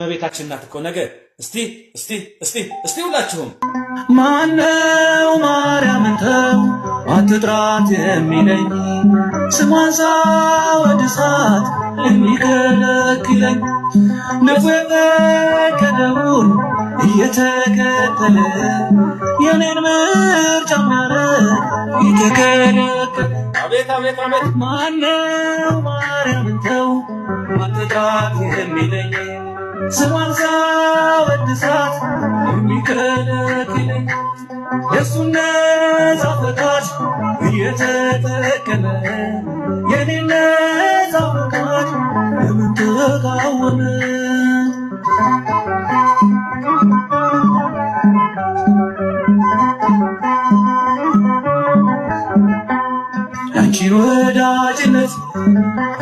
እመቤታችን ናት እኮ ነገ እስቲ ሁላችሁም ማነው ማርያምን ተው አትጥራት የሚለኝ ስሟን ሳወድሳት የሚከለክለኝ ንፉ የፈቀደውን እየተከተለ የኔን ምርጫ የሚያረግ የተከለከለ አቤት ማነው ማርያምን ተው አትጥራት የሚለኝ ስሟን ሳወድሳት የሚከለክለኝ የእሱን ነፃ ፈቃድ እየተጠቀመ የኔን ነፃ ፈቃድ ለምን ተቃወመ? ያንቺን ወዳጅነት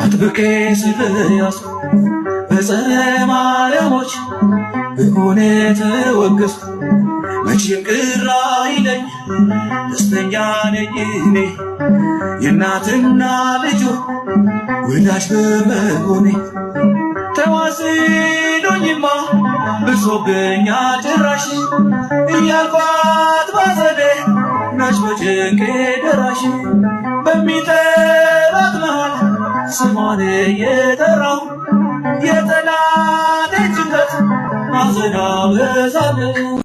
አጥብቄ ስለያዝኩ በጸረ ማርያሞች በሆነ ተወገዝኩ። መቼም ቅር አይለኝ ደስተኛ ነኝ እኔ የእናትና ልጁ ወዳጅ በመሆኔ። ተዋስዶኝማ ብሶብኛ ጭራሽ እያልኳት ባዘኔ ናች በጭንቄ ደራሽ በሚጠራት መሃል ስሟን እየጠራው የጠላቴን ጭንቀት ማዘን አበዛለሁ።